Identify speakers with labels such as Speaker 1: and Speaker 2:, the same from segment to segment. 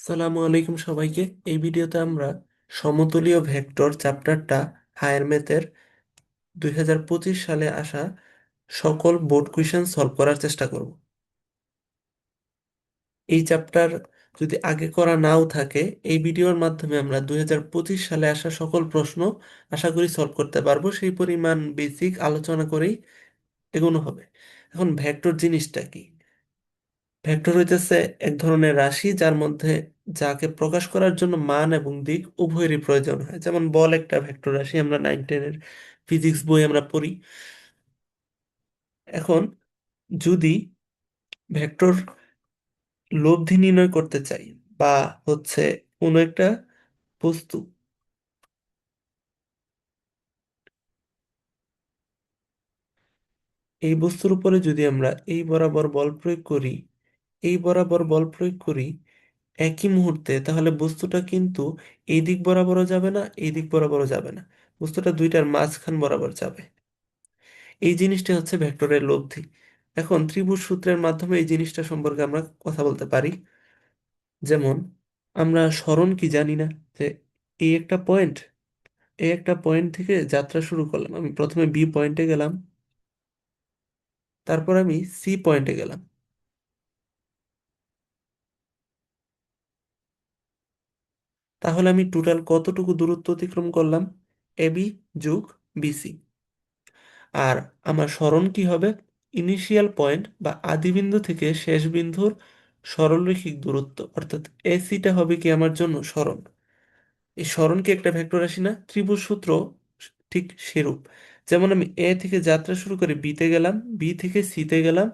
Speaker 1: আসসালামু আলাইকুম সবাইকে। এই ভিডিওতে আমরা সমতলীয় ভেক্টর চ্যাপ্টারটা হায়ার ম্যাথের 2025 সালে আসা সকল বোর্ড কুইশন সলভ করার চেষ্টা করব। এই চ্যাপ্টার যদি আগে করা নাও থাকে, এই ভিডিওর মাধ্যমে আমরা 2025 সালে আসা সকল প্রশ্ন আশা করি সলভ করতে পারবো। সেই পরিমাণ বেসিক আলোচনা করেই এগোনো হবে। এখন ভেক্টর জিনিসটা কি? ভেক্টর হইতেছে এক ধরনের রাশি যার মধ্যে যাকে প্রকাশ করার জন্য মান এবং দিক উভয়েরই প্রয়োজন হয়। যেমন বল একটা ভেক্টর রাশি, আমরা 9-10-এর ফিজিক্স বই আমরা পড়ি। এখন যদি ভেক্টর লব্ধি নির্ণয় করতে চাই বা হচ্ছে কোনো একটা বস্তু, এই বস্তুর উপরে যদি আমরা এই বরাবর বল প্রয়োগ করি, এই বরাবর বল প্রয়োগ করি একই মুহূর্তে, তাহলে বস্তুটা কিন্তু এই দিক বরাবরও যাবে না, এই দিক বরাবরও যাবে না, বস্তুটা দুইটার মাঝখান বরাবর যাবে। এই জিনিসটা হচ্ছে ভেক্টরের লব্ধি। এখন ত্রিভুজ সূত্রের মাধ্যমে এই জিনিসটা সম্পর্কে আমরা কথা বলতে পারি। যেমন আমরা সরণ কি জানি না, যে এই একটা পয়েন্ট, এই একটা পয়েন্ট থেকে যাত্রা শুরু করলাম। আমি প্রথমে বি পয়েন্টে গেলাম, তারপর আমি সি পয়েন্টে গেলাম। তাহলে আমি টোটাল কতটুকু দূরত্ব অতিক্রম করলাম? এবি যোগ বিসি। আর আমার সরণ কি হবে? ইনিশিয়াল পয়েন্ট বা আদি বিন্দু থেকে শেষ বিন্দুর সরলরৈখিক দূরত্ব, অর্থাৎ এসিটা হবে কি আমার জন্য সরণ। এই সরণ কি একটা ভেক্টর রাশি না? ত্রিভুজ সূত্র ঠিক সেরূপ। যেমন আমি এ থেকে যাত্রা শুরু করে বিতে গেলাম, বি থেকে সিতে গেলাম,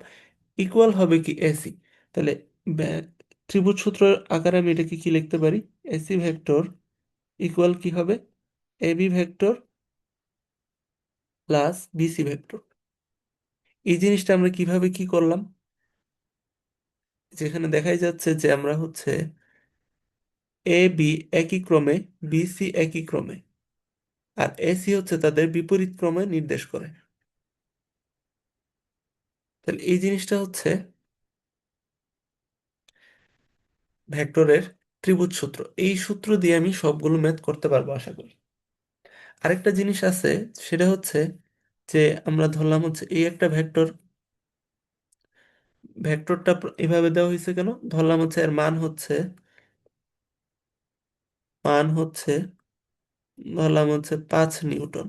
Speaker 1: ইকুয়াল হবে কি এসি। তাহলে ব্যা- ত্রিভুজ সূত্র আকারে আমি এটাকে কি লিখতে পারি? এসি ভেক্টর ইকুয়াল কি হবে? AB vector plus BC vector. এই জিনিসটা আমরা কিভাবে কি করলাম? যেখানে দেখাই যাচ্ছে যে আমরা হচ্ছে এ বি একই ক্রমে, বি সি একই ক্রমে, আর এসি হচ্ছে তাদের বিপরীত ক্রমে নির্দেশ করে। তাহলে এই জিনিসটা হচ্ছে ভেক্টরের ত্রিভুজ সূত্র। এই সূত্র দিয়ে আমি সবগুলো ম্যাথ করতে পারবো আশা করি। আরেকটা জিনিস আছে, সেটা হচ্ছে যে আমরা ধরলাম হচ্ছে এই একটা ভেক্টর, ভেক্টরটা এভাবে দেওয়া হয়েছে কেন? ধরলাম হচ্ছে এর মান হচ্ছে ধরলাম হচ্ছে 5 নিউটন।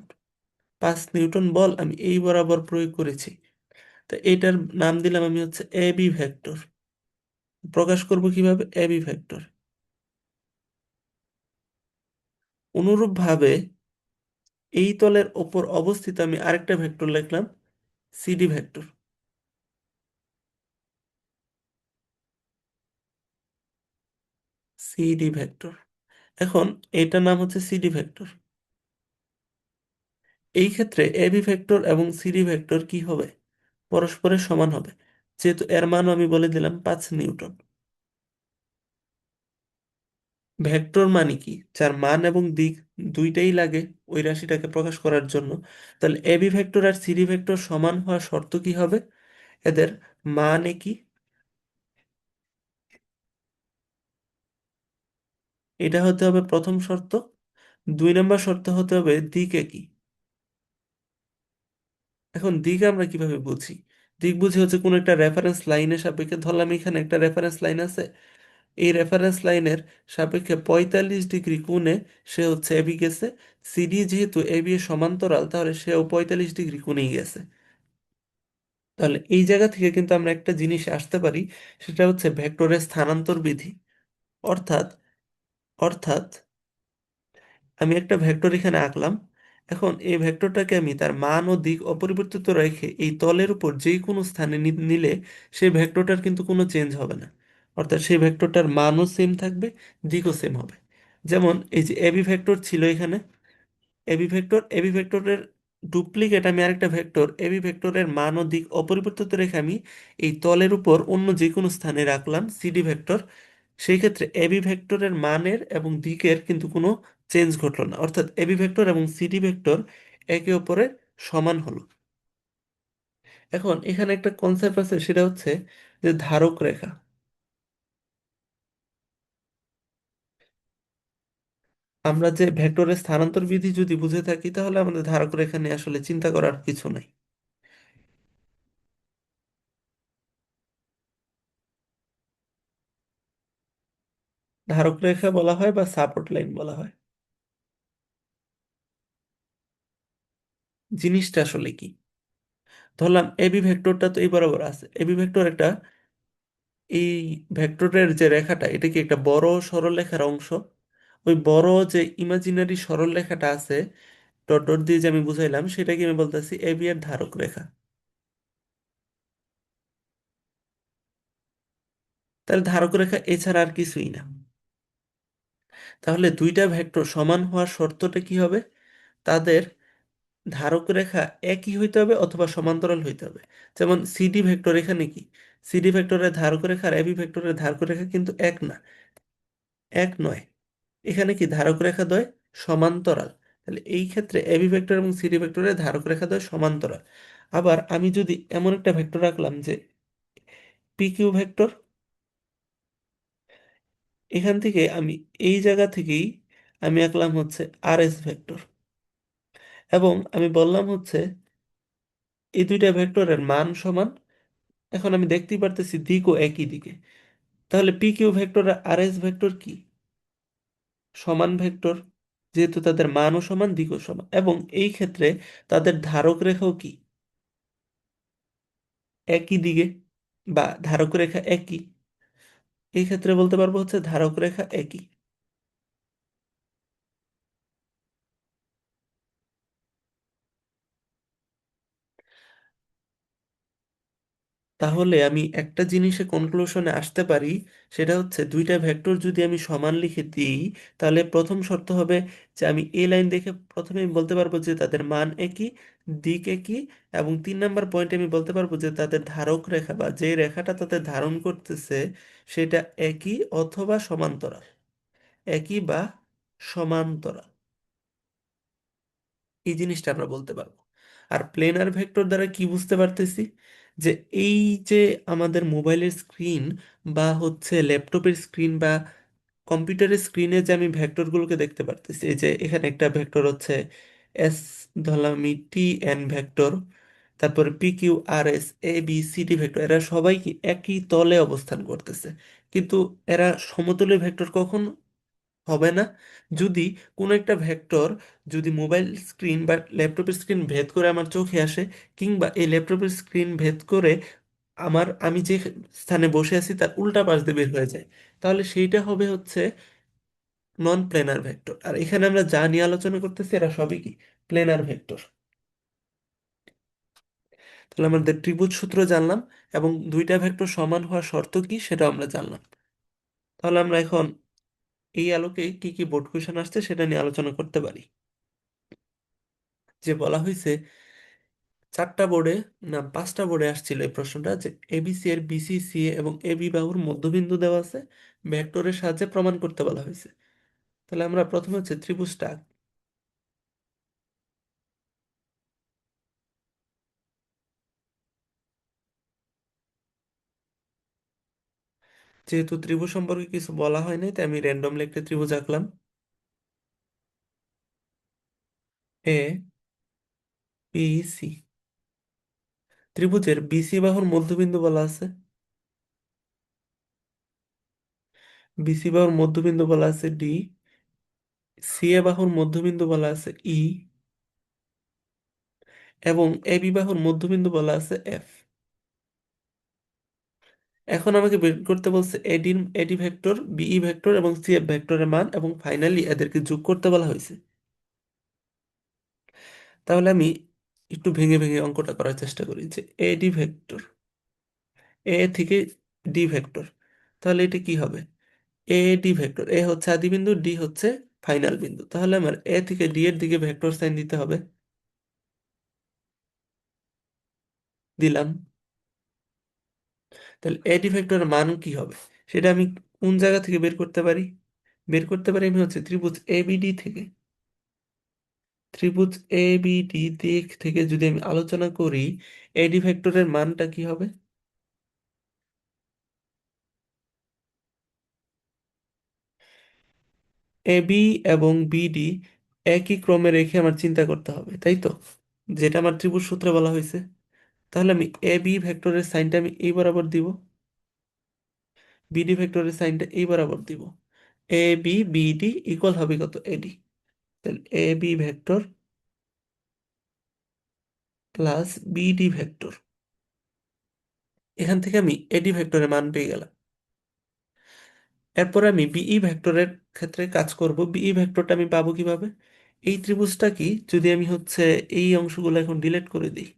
Speaker 1: 5 নিউটন বল আমি এই বরাবর প্রয়োগ করেছি। তো এটার নাম দিলাম আমি হচ্ছে এবি ভেক্টর। প্রকাশ করব কিভাবে? AB vector. অনুরূপভাবে এই তলের ওপর অবস্থিত আমি আরেকটা ভেক্টর লিখলাম, সিডি ভেক্টর। CD vector. এখন এটার নাম হচ্ছে সিডি ভেক্টর। এই ক্ষেত্রে এবি ভেক্টর এবং সিডি ভেক্টর কি হবে? পরস্পরের সমান হবে, যেহেতু এর মানও আমি বলে দিলাম 5 নিউটন। ভেক্টর মানে কি? যার মান এবং দিক দুইটাই লাগে ওই রাশিটাকে প্রকাশ করার জন্য। তাহলে এবি ভেক্টর আর সিডি ভেক্টর সমান হওয়ার শর্ত কি হবে? এদের মান একই। এটা হতে হবে প্রথম শর্ত। 2 নম্বর শর্ত হতে হবে দিক একই। এখন দিক আমরা কিভাবে বুঝি? দিক বুঝি হচ্ছে কোন একটা রেফারেন্স লাইনের সাপেক্ষে, ধরলাম এখানে একটা রেফারেন্স লাইন আছে, এই রেফারেন্স লাইনের সাপেক্ষে 45 ডিগ্রি কোণে সে হচ্ছে এবি গেছে। সিডি যেহেতু এবি এর সমান্তরাল, তাহলে সেও 45 ডিগ্রি কোণেই গেছে। তাহলে এই জায়গা থেকে কিন্তু আমরা একটা জিনিস আসতে পারি, সেটা হচ্ছে ভেক্টরের স্থানান্তর বিধি। অর্থাৎ অর্থাৎ আমি একটা ভেক্টর এখানে আঁকলাম। এখন এই ভেক্টরটাকে আমি তার মান ও দিক অপরিবর্তিত রেখে এই তলের উপর যে কোনো স্থানে নিলে সেই ভেক্টরটার কিন্তু কোনো চেঞ্জ হবে না। অর্থাৎ সেই ভেক্টরটার মানও সেম থাকবে, দিকও সেম হবে। যেমন এই যে এবি ভেক্টর ছিল এখানে, এবি ভেক্টরের ডুপ্লিকেট আমি আরেকটা ভেক্টর এবি ভেক্টরের মান ও দিক অপরিবর্তিত রেখে আমি এই তলের উপর অন্য যে কোনো স্থানে রাখলাম সিডি ভেক্টর। সেই ক্ষেত্রে এবি ভেক্টরের মানের এবং দিকের কিন্তু কোনো চেঞ্জ ঘটলো না, অর্থাৎ এবি ভেক্টর এবং সিডি ভেক্টর একে অপরের সমান হলো। এখন এখানে একটা কনসেপ্ট আছে, সেটা হচ্ছে যে ধারক রেখা। আমরা যে ভেক্টরের স্থানান্তর বিধি যদি বুঝে থাকি তাহলে আমাদের ধারক রেখা নিয়ে আসলে চিন্তা করার কিছু নাই। ধারক রেখা বলা হয় বা সাপোর্ট লাইন বলা হয়। জিনিসটা আসলে কি? ধরলাম এবি ভেক্টরটা তো এই বরাবর আছে, এবি ভেক্টর একটা, এই ভেক্টরের যে রেখাটা এটা কি একটা বড় সরলরেখার অংশ? ওই বড় যে ইমাজিনারি সরলরেখাটা আছে ডট ডট দিয়ে যে আমি বুঝাইলাম, সেটাকে আমি বলতেছি এবি এর ধারক রেখা। তাহলে ধারক রেখা এছাড়া আর কিছুই না। তাহলে দুইটা ভেক্টর সমান হওয়ার শর্তটা কি হবে? তাদের ধারক রেখা একই হইতে হবে অথবা সমান্তরাল হইতে হবে। যেমন সিডি ভেক্টর, এখানে কি সিডি ভেক্টরের ধারক রেখা আর এবি ভেক্টরের ধারক রেখা কিন্তু এক না, এক নয়। এখানে কি ধারক রেখা দ্বয় সমান্তরাল। তাহলে এই ক্ষেত্রে এবি ভেক্টর এবং সিডি ভেক্টরের ধারক রেখা দ্বয় সমান্তরাল। আবার আমি যদি এমন একটা ভেক্টর রাখলাম যে পি কিউ ভেক্টর, এখান থেকে আমি এই জায়গা থেকেই আমি আঁকলাম হচ্ছে আর এস ভেক্টর, এবং আমি বললাম হচ্ছে এই দুইটা ভেক্টরের মান সমান। এখন আমি দেখতেই পারতেছি দিকও একই দিকে। তাহলে পি কিউ ভেক্টর আর আর এস ভেক্টর কি? সমান ভেক্টর, যেহেতু তাদের মানও সমান দিকও সমান, এবং এই ক্ষেত্রে তাদের ধারক রেখাও কি একই দিকে, বা ধারক রেখা একই। এই ক্ষেত্রে বলতে পারবো হচ্ছে ধারক রেখা একই। তাহলে আমি একটা জিনিসে কনক্লুশনে আসতে পারি, সেটা হচ্ছে দুইটা ভেক্টর যদি আমি সমান লিখে দিই, তাহলে প্রথম শর্ত হবে যে আমি এই লাইন দেখে প্রথমে আমি বলতে পারবো যে তাদের মান একই, দিক একই, এবং 3 নাম্বার পয়েন্টে আমি বলতে পারবো যে তাদের ধারক রেখা বা যে রেখাটা তাদের ধারণ করতেছে সেটা একই অথবা সমান্তরাল, একই বা সমান্তরাল। এই জিনিসটা আমরা বলতে পারবো। আর প্লেনার ভেক্টর দ্বারা কি বুঝতে পারতেছি? যে এই যে আমাদের মোবাইলের স্ক্রিন বা হচ্ছে ল্যাপটপের স্ক্রিন বা কম্পিউটারের স্ক্রিনে যে আমি ভেক্টরগুলোকে দেখতে পারতেছি, এই যে এখানে একটা ভেক্টর হচ্ছে এস, ধরলাম আমি টি এন ভেক্টর, তারপরে P Q R S A B C D vector, এরা সবাই কি একই তলে অবস্থান করতেছে। কিন্তু এরা সমতলের ভেক্টর কখন হবে না? যদি কোনো একটা ভেক্টর যদি মোবাইল স্ক্রিন বা ল্যাপটপের স্ক্রিন ভেদ করে আমার চোখে আসে, কিংবা এই ল্যাপটপের স্ক্রিন ভেদ করে আমি যে স্থানে বসে আছি তার উল্টা পাশ দিয়ে বের হয়ে যায়, তাহলে সেইটা হবে হচ্ছে নন প্লেনার ভেক্টর। আর এখানে আমরা যা নিয়ে আলোচনা করতেছি এরা সবই কি প্লেনার ভেক্টর। তাহলে আমাদের ত্রিভুজ সূত্র জানলাম, এবং দুইটা ভেক্টর সমান হওয়ার শর্ত কি সেটা আমরা জানলাম। তাহলে আমরা এখন এই আলোকে কি কি বোর্ড কোয়েশ্চেন আসছে সেটা নিয়ে আলোচনা করতে পারি। যে বলা হয়েছে 4টা বোর্ডে, না 5টা বোর্ডে আসছিল এই প্রশ্নটা, যে এবিসি এর বিসি সি এবং এবি বাহুর মধ্যবিন্দু দেওয়া আছে, ভেক্টরের সাহায্যে প্রমাণ করতে বলা হয়েছে। তাহলে আমরা প্রথমে হচ্ছে ত্রিভুজটা যেহেতু ত্রিভুজ সম্পর্কে কিছু বলা হয় নাই, তাই আমি র্যান্ডমলি একটা ত্রিভুজ আঁকলাম। এ বি সি, ত্রিভুজের বিসি বাহুর মধ্যবিন্দু বলা আছে, বিসি বাহুর মধ্যবিন্দু বলা আছে ডি, সি এ বাহুর মধ্যবিন্দু বলা আছে ই, এবং এ বি বাহুর মধ্যবিন্দু বলা আছে এফ। এখন আমাকে বের করতে বলছে এডি ভেক্টর, বিই ভেক্টর এবং সি এফ ভেক্টরের মান, এবং ফাইনালি এদেরকে যোগ করতে বলা হয়েছে। তাহলে আমি একটু ভেঙে ভেঙে অঙ্কটা করার চেষ্টা করি, যে এডি ভেক্টর, এ থেকে ডি ভেক্টর, তাহলে এটা কি হবে? এ ডি ভেক্টর, এ হচ্ছে আদি বিন্দু, ডি হচ্ছে ফাইনাল বিন্দু, তাহলে আমার এ থেকে ডি এর দিকে ভেক্টর সাইন দিতে হবে। দিলাম। তাহলে এ ডি ভেক্টরের মান কি হবে সেটা আমি কোন জায়গা থেকে বের করতে পারি? বের করতে পারি আমি হচ্ছে ত্রিভুজ এ বি ডি থেকে। ত্রিভুজ এ বি ডি দিক থেকে যদি আমি আলোচনা করি, এডি ভেক্টরের মানটা কি হবে? এবি এবং বিডি একই ক্রমে রেখে আমার চিন্তা করতে হবে, তাই তো? যেটা আমার ত্রিভুজ সূত্রে বলা হয়েছে। তাহলে আমি এ বি ভেক্টরের সাইনটা আমি এই বরাবর দিব, বিডি ভেক্টরের সাইনটা এই বরাবর দিব। এ বি বিডি ইকুয়াল হবে কত? এডি। তাহলে A B vector plus BD vector, এখান থেকে আমি এডি ভেক্টরের মান পেয়ে গেলাম। এরপর আমি বিই ভেক্টরের ক্ষেত্রে কাজ করব। বিই ভেক্টরটা আমি পাবো কিভাবে? এই ত্রিভুজটা কি, যদি আমি এই অংশগুলো এখন ডিলিট করে দিই,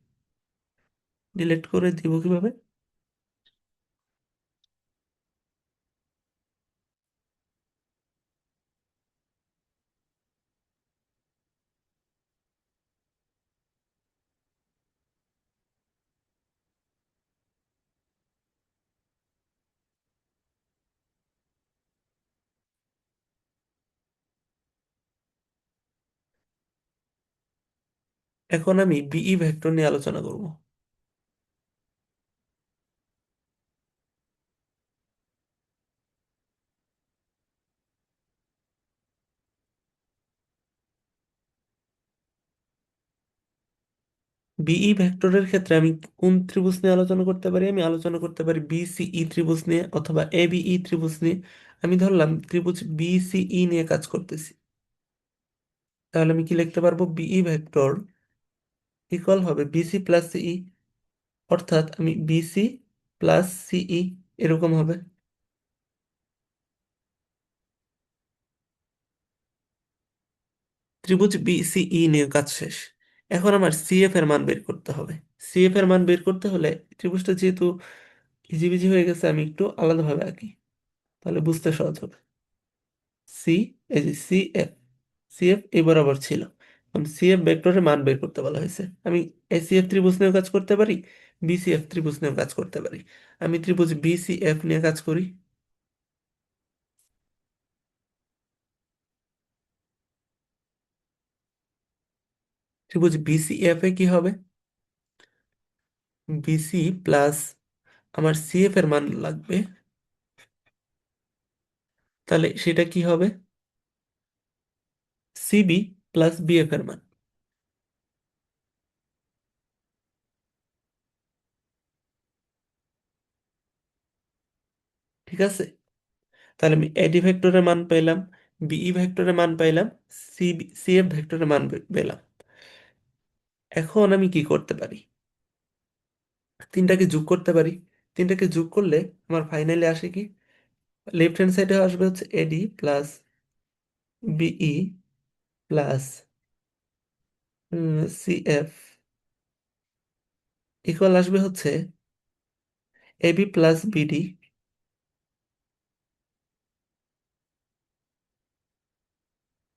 Speaker 1: ডিলিট করে দিব কিভাবে? এখন আমি বিই ভেক্টর নিয়ে আলোচনা করব। বিই ভেক্টরের ক্ষেত্রে আমি কোন ত্রিভুজ নিয়ে আলোচনা করতে পারি? আমি আলোচনা করতে পারি বিসিই ত্রিভুজ নিয়ে অথবা এবিই ত্রিভুজ নিয়ে। আমি ধরলাম ত্রিভুজ বিসিই নিয়ে কাজ করতেছি। তাহলে আমি কি লিখতে পারবো? বিই ভেক্টর ইকুয়াল হবে বিসি প্লাস সিই, অর্থাৎ আমি বিসি প্লাস সিই এরকম হবে। ত্রিভুজ বিসিই নিয়ে কাজ শেষ। এখন আমার সিএফ এর মান বের করতে হবে। সিএফ এর মান বের করতে হলে ত্রিভুজটা যেহেতু ইজিবিজি হয়ে গেছে, আমি একটু আলাদাভাবে আঁকি, তাহলে বুঝতে সহজ হবে। সি, এই যে সিএফ, সিএফ এই বরাবর ছিল। সিএফ ভেক্টরের মান বের করতে বলা হয়েছে। আমি এসিএফ ত্রিভুজ নিয়েও কাজ করতে পারি, বিসিএফ ত্রিভুজ নিয়েও কাজ করতে পারি। আমি ত্রিভুজ বিসিএফ নিয়ে কাজ করি। ত্রিভুজ বিসিএফ এ কি হবে? বিসি প্লাস আমার সিএফ এর মান লাগবে, তাহলে সেটা কি হবে? সিবি প্লাস বিএফ এর মান। ঠিক আছে, তাহলে আমি এডি ভেক্টরের মান পেলাম, বিই ভেক্টরের মান পাইলাম, সিএফ ভেক্টরের মান পেলাম। এখন আমি কি করতে পারি? তিনটাকে যোগ করতে পারি। তিনটাকে যোগ করলে আমার ফাইনালি আসে কি? লেফট হ্যান্ড সাইডে আসবে AD plus BE plus CF equal আসবে AB plus BD,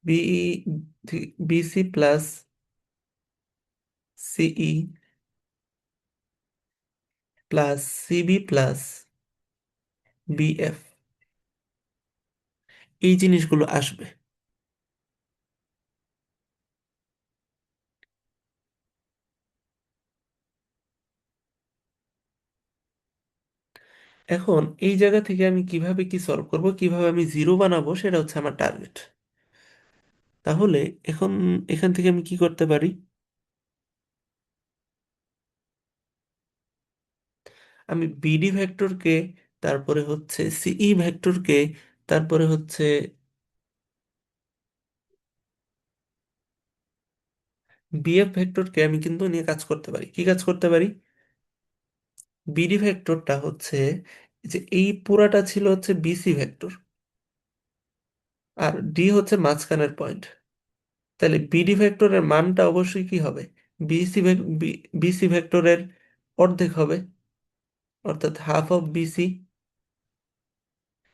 Speaker 1: BE BC plus CE plus CB plus BF, এই জিনিসগুলো আসবে। এখন এই জায়গা থেকে আমি কিভাবে কি সলভ করব, কিভাবে আমি জিরো বানাবো, সেটা হচ্ছে আমার টার্গেট। তাহলে এখন এখান থেকে আমি কি করতে পারি? আমি বিডি ভেক্টরকে, তারপরে সিই ভেক্টরকে, তারপরে বিএফ ভেক্টরকে আমি কিন্তু নিয়ে কাজ করতে পারি। কি কাজ করতে পারি? বিডি ভেক্টরটা যে এই পুরাটা ছিল বিসি ভেক্টর, আর ডি হচ্ছে মাঝখানের পয়েন্ট। তাহলে বিডি ভেক্টরের মানটা অবশ্যই কি হবে? বিসি বিসি ভেক্টরের অর্ধেক হবে, অর্থাৎ হাফ অফ বিসি।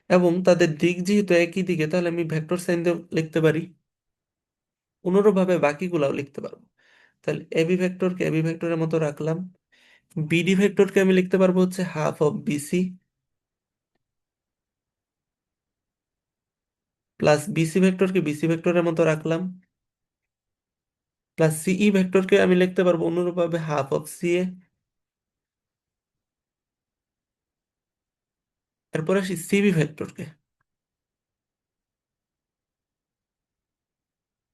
Speaker 1: এবং তাদের দিক যেহেতু একই দিকে, তাহলে আমি ভেক্টর সাইন দিয়ে লিখতে পারি। অনুরূপভাবে বাকিগুলাও লিখতে পারবো। তাহলে এবি ভেক্টরকে এবি ভেক্টরের মতো রাখলাম। বিডি ভেক্টরকে আমি লিখতে পারবো half of BC, plus BC ভেক্টরকে বিসি ভেক্টরের মতো রাখলাম, প্লাস সিই ভেক্টরকে আমি লিখতে পারবো অনুরূপভাবে হাফ অফ সিএ। এরপর আসি সিবি ভেক্টরকে।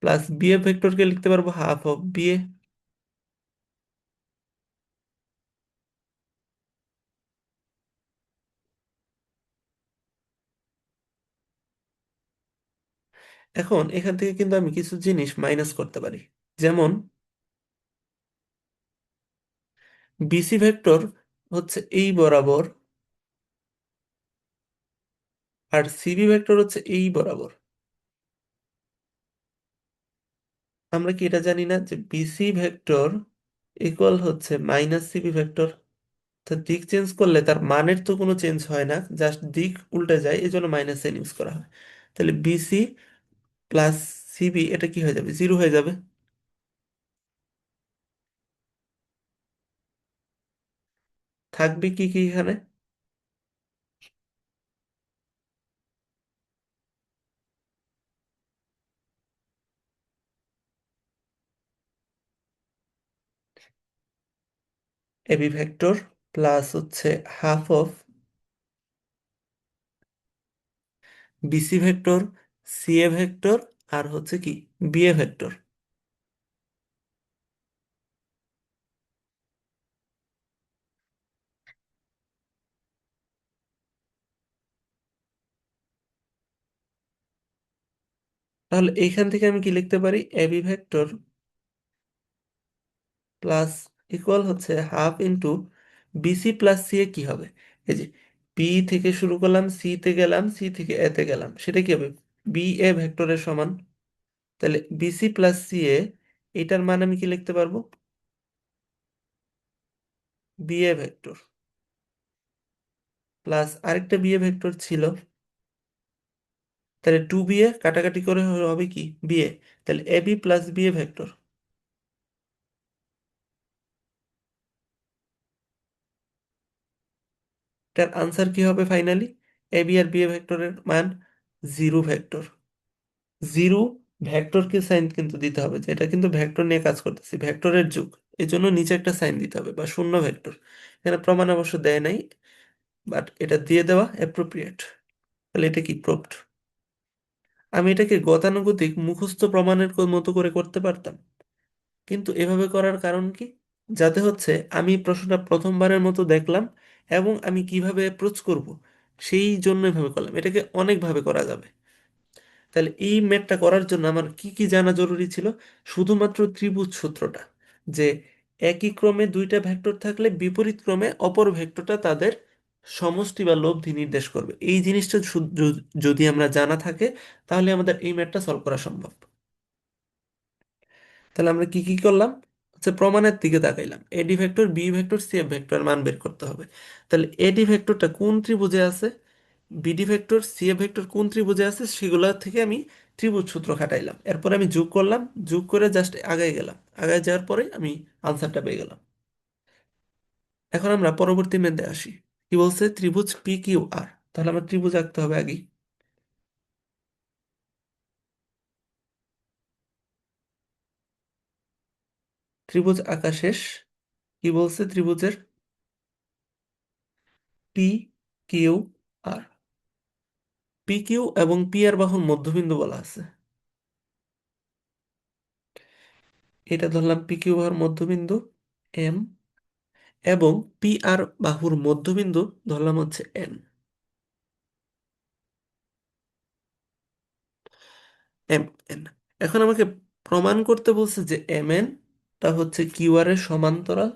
Speaker 1: প্লাস বি এ ভেক্টরকে লিখতে পারবো হাফ অফ বি এ। এখন এখান থেকে কিন্তু আমি কিছু জিনিস মাইনাস করতে পারি, যেমন বিসি ভেক্টর হচ্ছে এই বরাবর, আর সিবি ভেক্টর হচ্ছে এই বরাবর। আমরা কি এটা জানি না যে বিসি ভেক্টর ইকুয়াল হচ্ছে মাইনাস সিবি ভেক্টর? তো দিক চেঞ্জ করলে তার মানের তো কোনো চেঞ্জ হয় না, জাস্ট দিক উল্টে যায়, এই জন্য মাইনাস সাইন ইউজ করা হয়। তাহলে বিসি প্লাস সিবি এটা কি হয়ে যাবে, জিরো হয়ে যাবে। থাকবে কি কি এখানে? এবি ভেক্টর প্লাস হচ্ছে half of BC vector, CA vector, আর হচ্ছে কি বিএ ভেক্টর। তাহলে এইখান থেকে আমি কি লিখতে পারি, এবি ভেক্টর প্লাস ইকুয়াল হচ্ছে half into BC plus C A কি হবে, এই যে বি থেকে শুরু করলাম, সি তে গেলাম, সি থেকে এ তে গেলাম, সেটা কি হবে, বি এ ভেক্টরের সমান। তাহলে বিসি প্লাস সি এ, এটার মান আমি কি লিখতে পারবো, বি এ ভেক্টর প্লাস আরেকটা বি এ ভেক্টর ছিল, তাহলে টু বি এ কাটাকাটি করে হবে কি বি এ। তাহলে A B plus B A vector. এটার আনসার কি হবে ফাইনালি, এ বি আর বি এ ভেক্টরের মান জিরো ভেক্টর। জিরো ভেক্টরকে সাইন কিন্তু দিতে হবে, যে এটা কিন্তু ভেক্টর নিয়ে কাজ করতেছি, ভেক্টরের যুগ, এই জন্য নিচে একটা সাইন দিতে হবে, বা শূন্য ভেক্টর। এখানে প্রমাণ অবশ্য দেয় নাই, বাট এটা দিয়ে দেওয়া অ্যাপ্রোপ্রিয়েট। তাহলে এটা কি প্রুভড। আমি এটাকে গতানুগতিক মুখস্থ প্রমাণের মতো করে করতে পারতাম, কিন্তু এভাবে করার কারণ কি, যাতে হচ্ছে আমি প্রশ্নটা প্রথমবারের মতো দেখলাম এবং আমি কিভাবে অ্যাপ্রোচ করব সেই জন্য এভাবে করলাম। এটাকে অনেকভাবে করা যাবে। তাহলে এই ম্যাথটা করার জন্য আমার কি কি জানা জরুরি ছিল, শুধুমাত্র ত্রিভুজ সূত্রটা, যে একই ক্রমে দুইটা ভেক্টর থাকলে বিপরীত ক্রমে অপর ভেক্টরটা তাদের সমষ্টি বা লব্ধি নির্দেশ করবে, এই জিনিসটা যদি আমরা জানা থাকে, তাহলে আমাদের এই ম্যাথটা সলভ করা সম্ভব। তাহলে আমরা কি কি করলাম, হচ্ছে প্রমাণের দিকে তাকাইলাম, AD vector B vector C F vector মান বের করতে হবে। তাহলে এডি ভেক্টরটা কোন ত্রিভুজে আছে, BD vector C A vector কোন ত্রিভুজে আছে, সেগুলো থেকে আমি ত্রিভুজ সূত্র খাটাইলাম, এরপর আমি যোগ করলাম, যোগ করে জাস্ট আগায় গেলাম, আগায় যাওয়ার পরে আমি আনসারটা পেয়ে গেলাম। এখন আমরা পরবর্তী মেথডে আসি। কি বলছে, ত্রিভুজ পি কিউ আর, তাহলে আমার ত্রিভুজ আঁকতে হবে আগে। ত্রিভুজ আঁকা শেষ। কি বলছে ত্রিভুজের, পি কিউ আর, পি কিউ এবং পি আর বাহুর মধ্যবিন্দু বলা আছে। এটা ধরলাম পি কিউ বাহুর মধ্যবিন্দু এম, এবং পি আর বাহুর মধ্যবিন্দু ধরলাম হচ্ছে এন, এম এন। এখন আমাকে প্রমাণ করতে বলছে যে এম এন টা হচ্ছে কিউ আর এর সমান্তরাল,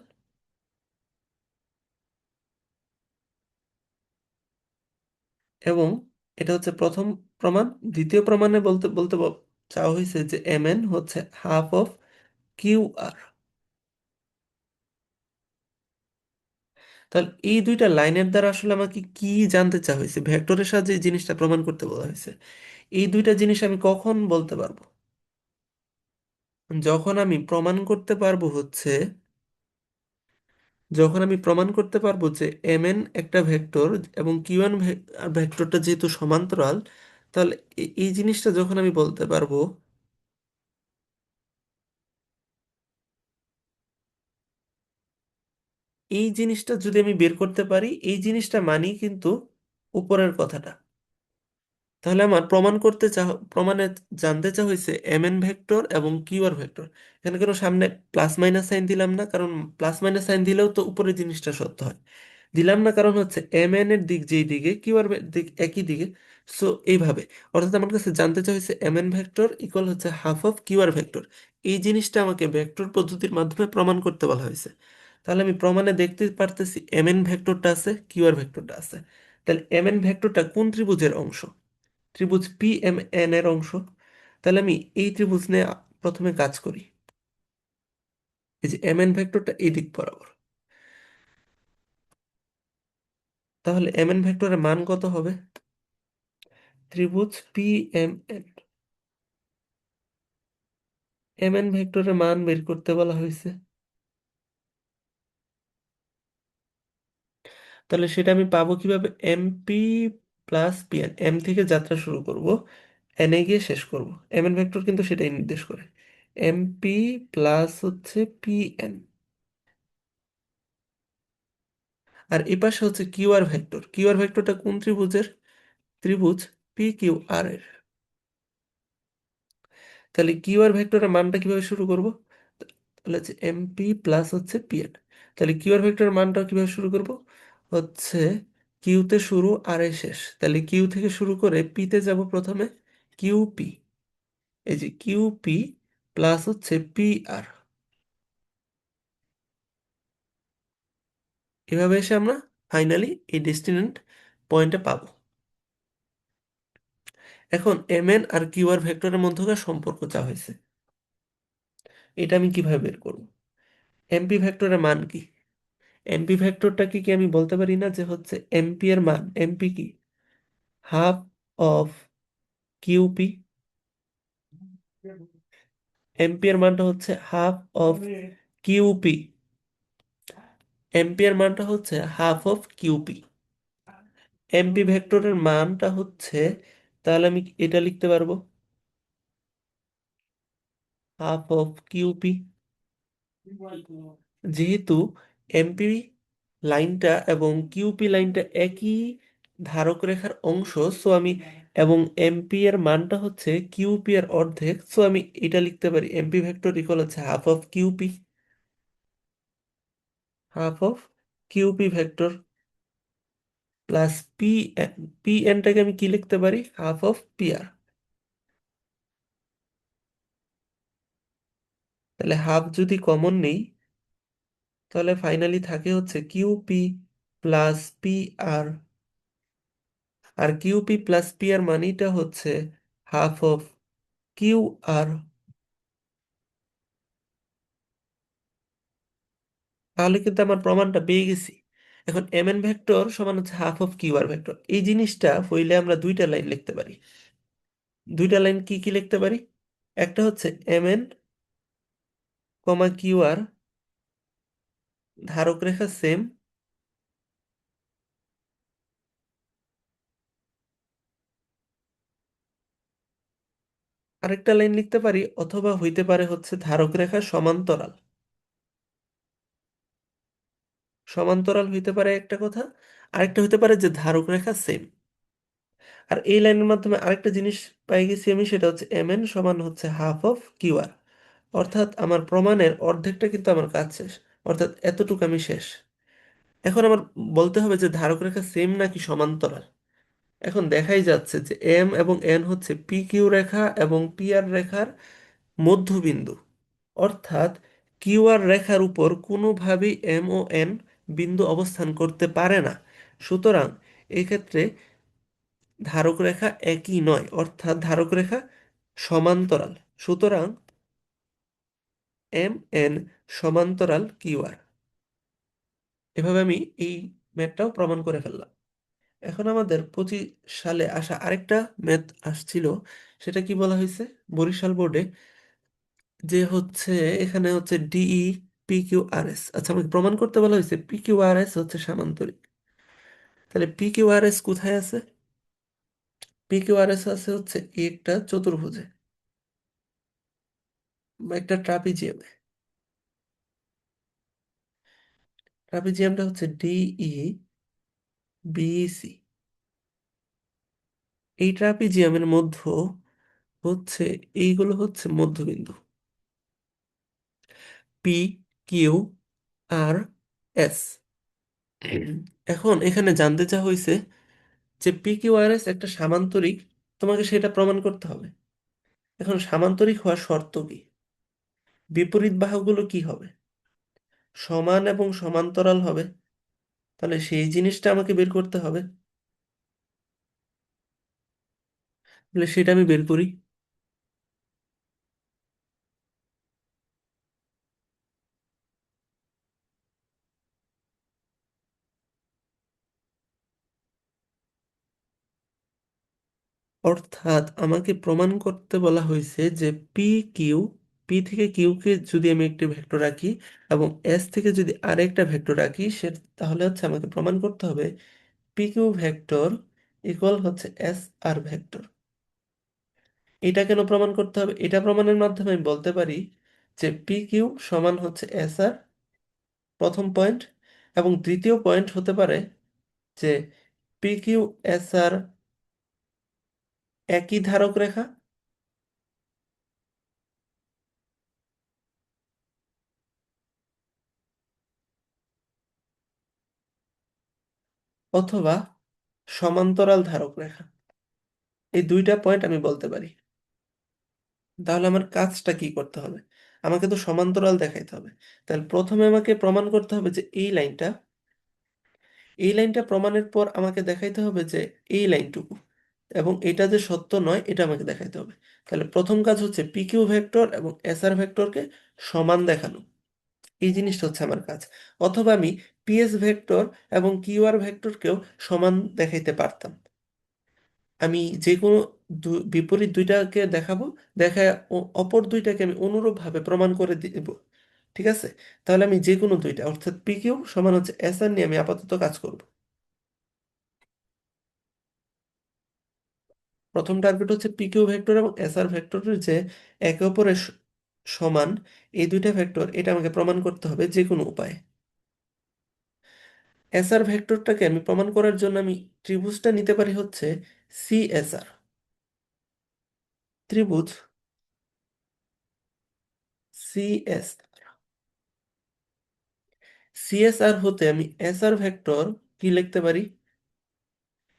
Speaker 1: এবং এটা হচ্ছে প্রথম প্রমাণ। দ্বিতীয় প্রমাণে বলতে বলতে চাওয়া হয়েছে যে এম এন হচ্ছে হাফ অফ কিউ আর। তাহলে এই দুইটা লাইনের দ্বারা আসলে আমাকে কি জানতে চাওয়া হয়েছে, ভেক্টরের সাহায্যে এই জিনিসটা প্রমাণ করতে বলা হয়েছে। এই দুইটা জিনিস আমি কখন বলতে পারবো, যখন আমি প্রমাণ করতে পারবো হচ্ছে, যখন আমি প্রমাণ করতে পারবো যে এম এন একটা ভেক্টর এবং কিউ এন ভেক্টরটা যেহেতু সমান্তরাল, তাহলে এই জিনিসটা যখন আমি বলতে পারবো, এই জিনিসটা যদি আমি বের করতে পারি, এই জিনিসটা মানি কিন্তু উপরের কথাটা। তাহলে আমার প্রমাণে জানতে চা হয়েছে এম এন ভেক্টর এবং কিউ আর ভেক্টর। এখানে কোনো সামনে প্লাস মাইনাস সাইন দিলাম না, কারণ প্লাস মাইনাস সাইন দিলেও তো উপরের জিনিসটা সত্য হয়। দিলাম না কারণ হচ্ছে এম এন এর দিক যেই দিকে, কিউ আর দিক একই দিকে। সো এইভাবে, অর্থাৎ আমার কাছে জানতে চা হয়েছে এম এন ভেক্টর ইকুয়াল হচ্ছে half of Q R vector. এই জিনিসটা আমাকে ভেক্টর পদ্ধতির মাধ্যমে প্রমাণ করতে বলা হয়েছে। তাহলে আমি প্রমাণে দেখতে পারতেছি এম এন ভেক্টরটা আছে, কিউ আর ভেক্টরটা আছে। তাহলে এম এন ভেক্টরটা কোন ত্রিভুজের অংশ? ত্রিভুজ পি এম এন এর অংশ। তাহলে আমি এই ত্রিভুজ নিয়ে প্রথমে কাজ করি। এই যে এম এন ভেক্টরটা এই দিক বরাবর, তাহলে এম এন ভেক্টরের মান কত হবে? ত্রিভুজ P M N, M N ভেক্টরের মান বের করতে বলা হয়েছে। তাহলে সেটা আমি পাবো কিভাবে? M P plus P N, M থেকে যাত্রা শুরু করব, এন এ গিয়ে শেষ করব। এম এন ভেক্টর কিন্তু সেটাই নির্দেশ করে। এম পি প্লাস হচ্ছে পি এন, আর এই পাশে হচ্ছে Q R vector. Q R ভেক্টরটা কোন ত্রিভুজের? ত্রিভুজ পি কিউ আর এর। তাহলে কিউ আর ভেক্টরের মানটা কিভাবে শুরু করব? তাহলে হচ্ছে এমপি প্লাস হচ্ছে পিএন। তাহলে কিউ আর ভেক্টরের মানটা কিভাবে শুরু করব? হচ্ছে কিউতে শুরু আর এ শেষ। তাহলে কিউ থেকে শুরু করে পিতে যাব প্রথমে, কিউ পি। এই যে কিউ পি প্লাস হচ্ছে পি আর। এভাবে এসে আমরা ফাইনালি এই ডেস্টিনেন্ট পয়েন্টে পাবো। এখন এম এন আর কিউ আর ভেক্টরের মধ্যকার সম্পর্ক চা হয়েছে, এটা আমি কিভাবে বের করব? এমপি ভেক্টরের মান কি? এমপি ভেক্টরটা কি আমি বলতে পারি না যে হচ্ছে এমপি এর মান, এমপি কি হাফ অফ কিউপি? এমপি এর মানটা হচ্ছে হাফ অফ কিউপি, এমপি এর মানটা হচ্ছে হাফ অফ কিউপি। এমপি ভেক্টরের মানটা হচ্ছে, তাহলে আমি এটা লিখতে পারবো হাফ অফ কিউপি। যেহেতু এমপি লাইনটা এবং কিউপি লাইনটা একই ধারক রেখার অংশ, সো আমি, এবং এমপি এর মানটা হচ্ছে কিউপি এর অর্ধেক, সো আমি এটা লিখতে পারি এমপি ভেক্টর ইকুয়াল হচ্ছে half of QP, half of QP vector plus P N. P এনটাকে আমি কি লিখতে পারি? Half of P R. তাহলে হাফ যদি কমন নেই, তাহলে ফাইনালি থাকে হচ্ছে কিউপি প্লাস পি আর। আর কিউপি প্লাস পি আর মানিটা হচ্ছে হাফ অফ কিউ আর। তাহলে কিন্তু আমার প্রমাণটা পেয়ে গেছি। এখন এম এন ভেক্টর সমান হচ্ছে half of Q R vector. এই জিনিসটা হইলে আমরা দুইটা লাইন লিখতে পারি। দুইটা লাইন কি কি লিখতে পারি? একটা হচ্ছে এম এন কমা কিউ আর, ধারক রেখা সেম। আরেকটা লাইন লিখতে পারি, অথবা হইতে পারে হচ্ছে ধারক রেখা সমান্তরাল। সমান্তরাল হইতে পারে একটা কথা। আরেকটা হইতে পারে যে ধারক রেখা সেম। আর এই লাইনের মাধ্যমে আরেকটা জিনিস পাই গেছি আমি, সেটা হচ্ছে এম এন সমান হচ্ছে হাফ অফ কিউ আর। অর্থাৎ আমার প্রমাণের অর্ধেকটা কিন্তু আমার কাজ শেষ, অর্থাৎ এতটুকু আমি শেষ। এখন আমার বলতে হবে যে ধারক রেখা সেম নাকি সমান্তরাল। এখন দেখাই যাচ্ছে যে এম এবং এন হচ্ছে পি কিউ রেখা এবং পি আর রেখার মধ্যবিন্দু। অর্থাৎ কিউ আর রেখার উপর কোনোভাবেই এম ও এন বিন্দু অবস্থান করতে পারে না। সুতরাং এই ক্ষেত্রে ধারক রেখা একই নয়, অর্থাৎ ধারক রেখা সমান্তরাল। সুতরাং এম এন সমান্তরাল কিউ আর। এভাবে আমি এই ম্যাথটাও প্রমাণ করে ফেললাম। এখন আমাদের 25 সালে আসা আরেকটা ম্যাথ আসছিল, সেটা কি বলা হয়েছে বরিশাল বোর্ডে, যে হচ্ছে এখানে হচ্ছে DE P Q R S. আচ্ছা, আমাকে প্রমাণ করতে বলা হয়েছে পি কিউ আর এস হচ্ছে সামান্তরিক। তাহলে পি কিউ আর এস কোথায় আছে? পি কিউ আর এস আছে হচ্ছে একটা চতুর্ভুজে বা একটা ট্রাপিজিয়ামে। ট্রাপিজিয়ামটা হচ্ছে ডিই বিসি। এই ট্রাপিজিয়ামের মধ্য হচ্ছে, এইগুলো হচ্ছে মধ্যবিন্দু, পি, কিউ, আর, এস। এখন এখানে জানতে চাওয়া হয়েছে যে পি কিউ আর এস একটা সামান্তরিক, তোমাকে সেটা প্রমাণ করতে হবে। এখন সামান্তরিক হওয়ার শর্ত কি? বিপরীত বাহুগুলো কি হবে? সমান এবং সমান্তরাল হবে। তাহলে সেই জিনিসটা আমাকে বের করতে হবে। তাহলে সেটা আমি বের করি। অর্থাৎ আমাকে প্রমাণ করতে বলা হয়েছে যে পি কিউ, পি থেকে কিউকে যদি আমি একটি ভেক্টর রাখি এবং এস থেকে যদি আরেকটা ভেক্টর রাখি, সে তাহলে হচ্ছে আমাকে প্রমাণ করতে হবে পি কিউ ভেক্টর ইকুয়াল হচ্ছে এস আর ভেক্টর। এটা কেন প্রমাণ করতে হবে? এটা প্রমাণের মাধ্যমে আমি বলতে পারি যে পি কিউ সমান হচ্ছে এস আর, প্রথম পয়েন্ট। এবং দ্বিতীয় পয়েন্ট হতে পারে যে পি কিউ এস আর একই ধারক রেখা, অথবা সমান্তরাল ধারক রেখা। এই দুইটা পয়েন্ট আমি বলতে পারি। তাহলে আমার কাজটা কি করতে হবে? আমাকে তো সমান্তরাল দেখাইতে হবে। তাহলে প্রথমে আমাকে প্রমাণ করতে হবে যে এই লাইনটা প্রমাণের পর আমাকে দেখাইতে হবে যে এই লাইনটুকু, এবং এটা যে সত্য নয় এটা আমাকে দেখাইতে হবে। তাহলে প্রথম কাজ হচ্ছে পি কিউ ভেক্টর এবং এস আর ভেক্টরকে সমান দেখানো। এই জিনিসটা হচ্ছে আমার কাজ। অথবা আমি পিএস ভেক্টর এবং কিউ আর ভেক্টরকেও সমান দেখাইতে পারতাম। আমি যে কোনো বিপরীত দুইটাকে দেখাবো, দেখায় অপর দুইটাকে আমি অনুরূপভাবে প্রমাণ করে দিব। ঠিক আছে? তাহলে আমি যে কোনো দুইটা, অর্থাৎ পি কিউ সমান হচ্ছে এস আর নিয়ে আমি আপাতত কাজ করব। প্রথম টার্গেট হচ্ছে পি কিউ ভেক্টর এবং এস আর ভেক্টরের যে একে অপরের সমান, এই দুইটা ভেক্টর, এটা আমাকে প্রমাণ করতে হবে যে কোনো উপায়ে। এস আর ভেক্টরটাকে আমি প্রমাণ করার জন্য আমি ত্রিভুজটা নিতে পারি হচ্ছে সি এস আর। ত্রিভুজ সি এস, সিএসআর হতে আমি এসআর ভেক্টর কি লিখতে পারি?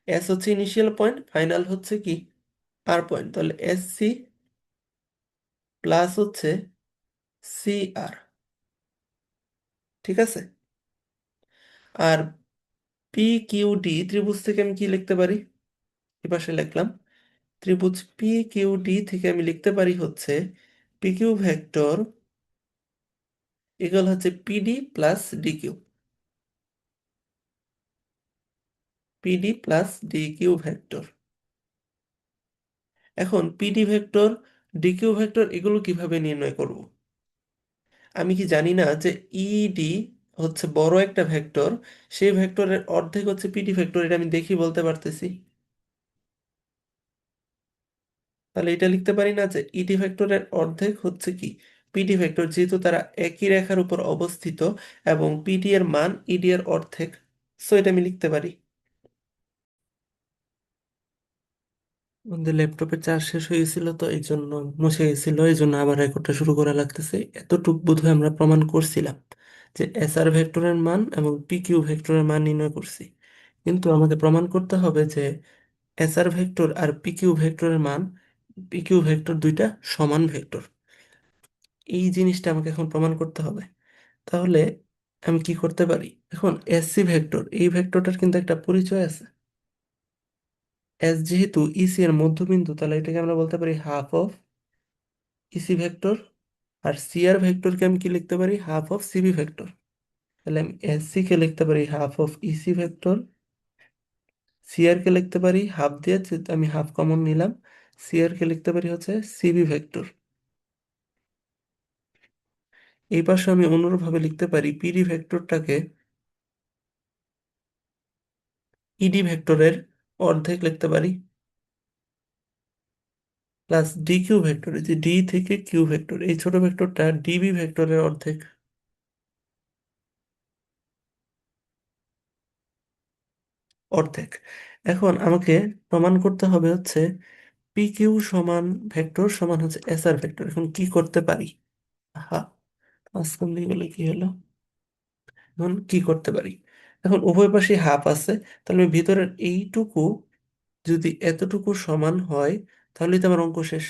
Speaker 1: এস হচ্ছে ইনিশিয়াল পয়েন্ট, ফাইনাল হচ্ছে কি আর পয়েন্ট, তাহলে এস সি প্লাস হচ্ছে সি আর। ঠিক আছে? আর পি কিউ ডি ত্রিভুজ থেকে আমি কি লিখতে পারি? এপাশে লিখলাম ত্রিভুজ পি কিউ ডি থেকে আমি লিখতে পারি হচ্ছে পি কিউ ভেক্টর ইকুয়াল হচ্ছে PD plus DQ, PD plus DQ vector. এখন পিডি ভেক্টর, ডিকিউ ভেক্টর এগুলো কিভাবে নির্ণয় করব? আমি কি জানি না যে ইডি হচ্ছে বড় একটা ভেক্টর, সেই ভেক্টরের অর্ধেক হচ্ছে পিডি ভেক্টর, এটা আমি দেখি বলতে পারতেছি। তাহলে এটা লিখতে পারি না যে ইডি ভেক্টরের অর্ধেক হচ্ছে কি পিডি ভেক্টর, যেহেতু তারা একই রেখার উপর অবস্থিত এবং পিডি এর মান ইডি এর অর্ধেক। সো এটা আমি লিখতে পারি। আমাদের ল্যাপটপের চার্জ শেষ হয়ে গেছিল, তো এই জন্য মুছে গেছিল, এই জন্য আবার রেকর্ডটা শুরু করা লাগতেছে। এতটুক বোধহয় আমরা প্রমাণ করছিলাম যে এস আর ভেক্টরের মান এবং পি কিউ ভেক্টরের মান নির্ণয় করছি। কিন্তু আমাকে প্রমাণ করতে হবে যে এস আর ভেক্টর আর পি কিউ ভেক্টরের মান, পি কিউ ভেক্টর দুইটা সমান ভেক্টর। এই জিনিসটা আমাকে এখন প্রমাণ করতে হবে। তাহলে আমি কি করতে পারি? এখন এস সি ভেক্টর, এই ভেক্টরটার কিন্তু একটা পরিচয় আছে। এস যেহেতু ইসি এর মধ্যবিন্দু, তাহলে এটাকে আমরা বলতে পারি হাফ অফ ইসি ভেক্টর। আর সি আর ভেক্টরকে আমি কি লিখতে পারি? Half of CB vector. তাহলে আমি এস সি কে লিখতে পারি half of EC vector, C R কে লিখতে পারি হাফ দিয়ে, যেহেতু আমি হাফ কমন নিলাম, সি আর কে লিখতে পারি হচ্ছে সিবি ভেক্টর। এই পাশে আমি অনুরূপভাবে লিখতে পারি পিডি ভেক্টরটাকে ইডি ভেক্টরের অর্ধেক লিখতে পারি, প্লাস ডি কিউ ভেক্টর, এই যে ডি থেকে কিউ ভেক্টর, এই ছোট ভেক্টরটা ডিবি ভেক্টরের অর্ধেক। অর্ধেক। এখন আমাকে প্রমাণ করতে হবে হচ্ছে পি কিউ সমান ভেক্টর সমান হচ্ছে এস আর ভেক্টর। এখন কি করতে পারি? হা, মাঝখান দিয়ে গেলে কি হলো? এখন কি করতে পারি? এখন উভয় পাশে হাফ আছে, তাহলে আমি ভিতরের এইটুকু যদি এতটুকু সমান হয় তাহলে তো আমার অঙ্ক শেষ।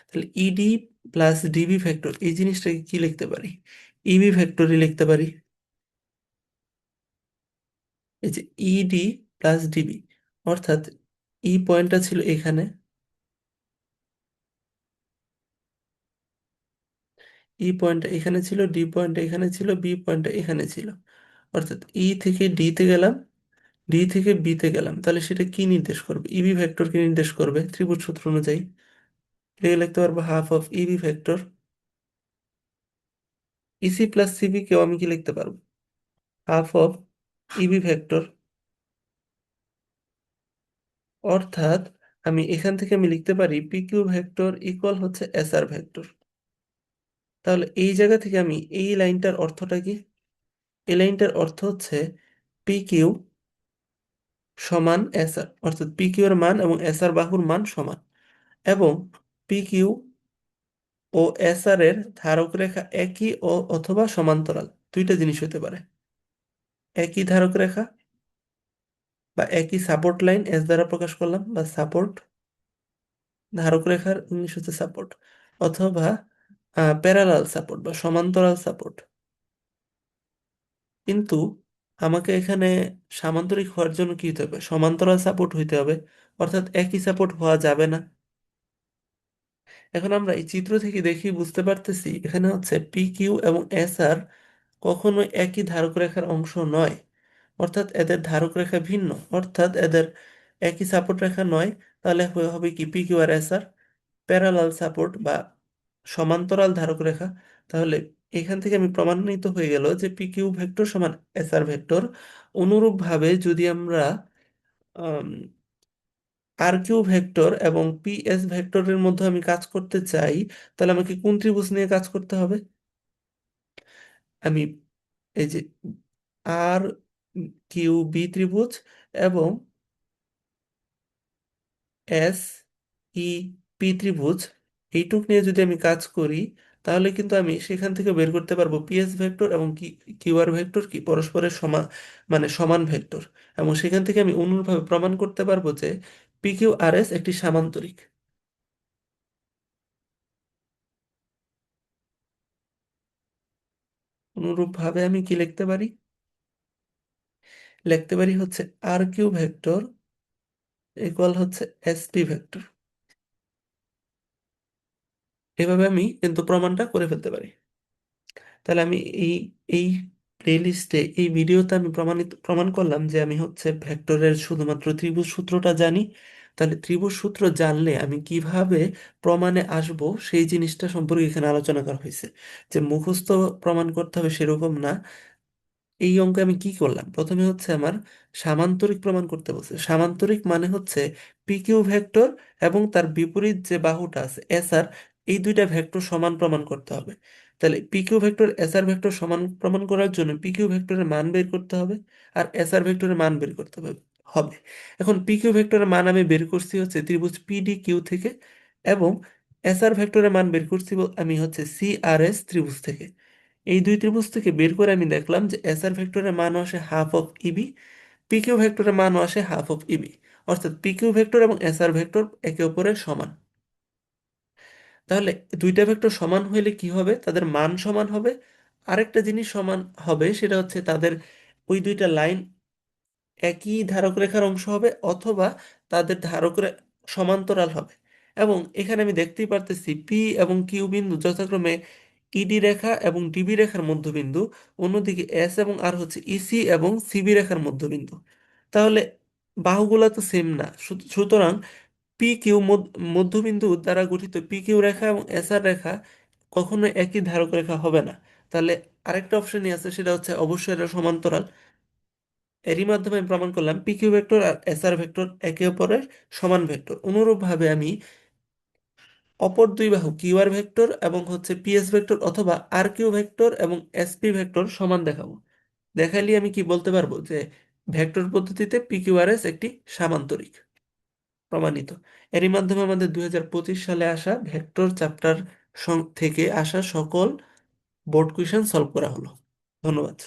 Speaker 1: তাহলে ইডি প্লাস ডিবি ভেক্টর এই জিনিসটাকে কি লিখতে পারি? ইবি ভেক্টরই লিখতে পারি। এই যে ইডি প্লাস ডিবি, অর্থাৎ ই পয়েন্টটা ছিল এখানে, ই পয়েন্টটা এখানে ছিল, ডি পয়েন্টটা এখানে ছিল, বি পয়েন্টটা এখানে ছিল। অর্থাৎ ই থেকে ডি তে গেলাম, ডি থেকে বি তে গেলাম, তাহলে সেটা কি নির্দেশ করবে? ইবি ভেক্টরকে নির্দেশ করবে ত্রিভুজ সূত্র অনুযায়ী। এটাকে লিখতে পারবো half of EB vector. EC plus সিবি কেও আমি কি লিখতে পারবো? Half of EB vector. অর্থাৎ আমি এখান থেকে আমি লিখতে পারি পি কিউ ভেক্টর ইকুয়াল হচ্ছে এস আর ভেক্টর। তাহলে এই জায়গা থেকে আমি এই লাইনটার অর্থটা কি? এই লাইনটার অর্থ হচ্ছে পি কিউ সমান এস আর, অর্থাৎ পি কিউ এর মান এবং এস আর বাহুর মান সমান, এবং পি কিউ ও এস আর এর ধারক রেখা একই ও অথবা সমান্তরাল, দুইটা জিনিস হতে পারে। একই ধারক রেখা বা একই সাপোর্ট লাইন এস দ্বারা প্রকাশ করলাম, বা সাপোর্ট, ধারক রেখার ইংলিশ হচ্ছে সাপোর্ট, অথবা প্যারালাল সাপোর্ট বা সমান্তরাল সাপোর্ট। কিন্তু আমাকে এখানে সামান্তরিক হওয়ার জন্য কি হতে হবে? সমান্তরাল সাপোর্ট হইতে হবে, অর্থাৎ একই সাপোর্ট হওয়া যাবে না। এখন আমরা এই চিত্র থেকে দেখি বুঝতে পারতেছি এখানে হচ্ছে পি কিউ এবং এস আর কখনোই একই ধারক রেখার অংশ নয়, অর্থাৎ এদের ধারক রেখা ভিন্ন, অর্থাৎ এদের একই সাপোর্ট রেখা নয়। তাহলে হবে কি P Q R S are parallel support বা সমান্তরাল ধারক রেখা। তাহলে এখান থেকে আমি প্রমাণিত হয়ে গেল যে পি কিউ ভেক্টর সমান এস আর ভেক্টর। অনুরূপভাবে যদি আমরা আর কিউ ভেক্টর এবং পি এস ভেক্টরের মধ্যে আমি কাজ করতে চাই, তাহলে আমাকে কোন ত্রিভুজ নিয়ে কাজ করতে হবে? আমি এই যে আর কিউ বি ত্রিভুজ এবং এস ই পি ত্রিভুজ, এইটুক নিয়ে যদি আমি কাজ করি, তাহলে কিন্তু আমি সেখান থেকে বের করতে পারবো পিএস ভেক্টর এবং কিউ আর ভেক্টর কি পরস্পরের সমান, মানে সমান ভেক্টর। এবং সেখান থেকে আমি অনুরূপভাবে প্রমাণ করতে পারবো যে পি কিউ আর এস একটি সামান্তরিক। অনুরূপভাবে আমি কি লিখতে পারি? লিখতে পারি হচ্ছে আর কিউ ভেক্টর ইকুয়াল হচ্ছে এস পি ভেক্টর। এভাবে আমি কিন্তু প্রমাণটা করে ফেলতে পারি। তাহলে আমি এই এই প্লেলিস্টে এই ভিডিওতে আমি প্রমাণ করলাম যে আমি হচ্ছে ভেক্টরের শুধুমাত্র ত্রিভুজ সূত্রটা জানি। তাহলে ত্রিভুজ সূত্র জানলে আমি কিভাবে প্রমাণে আসব সেই জিনিসটা সম্পর্কে এখানে আলোচনা করা হয়েছে। যে মুখস্থ প্রমাণ করতে হবে সেরকম না। এই অঙ্কে আমি কি করলাম? প্রথমে হচ্ছে আমার সামান্তরিক প্রমাণ করতে বলছে। সামান্তরিক মানে হচ্ছে পি কিউ ভেক্টর এবং তার বিপরীত যে বাহুটা আছে এস আর, এই দুইটা ভেক্টর সমান প্রমাণ করতে হবে। তাহলে P Q vector S R vector সমান প্রমাণ করার জন্য পি কিউ ভেক্টরের মান বের করতে হবে আর এস আর ভেক্টরের মান বের করতে হবে হবে। এখন পি কিউ ভেক্টরের মান আমি বের করছি হচ্ছে ত্রিভুজ পিডি কিউ থেকে, এবং এস আর ভেক্টরের মান বের করছি আমি হচ্ছে সি আর এস ত্রিভুজ থেকে। এই দুই ত্রিভুজ থেকে বের করে আমি দেখলাম যে এস আর ভেক্টরের মানও আসে হাফ অফ ইবি, পি কিউ ভেক্টরের মানও আসে হাফ অফ ইবি। অর্থাৎ পি কিউ ভেক্টর এবং এস আর ভেক্টর একে অপরের সমান। তাহলে দুইটা ভেক্টর সমান হইলে কি হবে? তাদের মান সমান হবে। আরেকটা জিনিস সমান হবে, সেটা হচ্ছে তাদের ওই দুইটা লাইন একই ধারক রেখার অংশ হবে, অথবা তাদের সমান্তরাল হবে। এবং এখানে আমি দেখতেই পারতেছি পি এবং কিউ বিন্দু যথাক্রমে ইডি রেখা এবং ডিবি রেখার মধ্যবিন্দু, অন্যদিকে এস এবং আর হচ্ছে ইসি এবং সিবি রেখার মধ্যবিন্দু। তাহলে বাহুগুলা তো সেম না, সুতরাং পি কিউ মধ্যবিন্দু দ্বারা গঠিত পি কিউ রেখা এবং এস আর রেখা কখনো একই ধারক রেখা হবে না। তাহলে আরেকটা অপশনই আছে, সেটা হচ্ছে অবশ্যই এটা সমান্তরাল। এরই মাধ্যমে আমি প্রমাণ করলাম পি কিউ ভেক্টর আর এস আর ভেক্টর একে অপরের সমান ভেক্টর। অনুরূপভাবে আমি অপর দুই বাহু কিউ আর ভেক্টর এবং হচ্ছে পিএস ভেক্টর অথবা আর কিউ ভেক্টর এবং এসপি ভেক্টর সমান দেখাবো। দেখাইলে আমি কি বলতে পারবো যে ভেক্টর পদ্ধতিতে PQRS একটি সামান্তরিক, প্রমাণিত। এরই মাধ্যমে আমাদের 2025 সালে আসা ভেক্টর চ্যাপ্টার থেকে আসা সকল বোর্ড কুইশন সলভ করা হলো। ধন্যবাদ।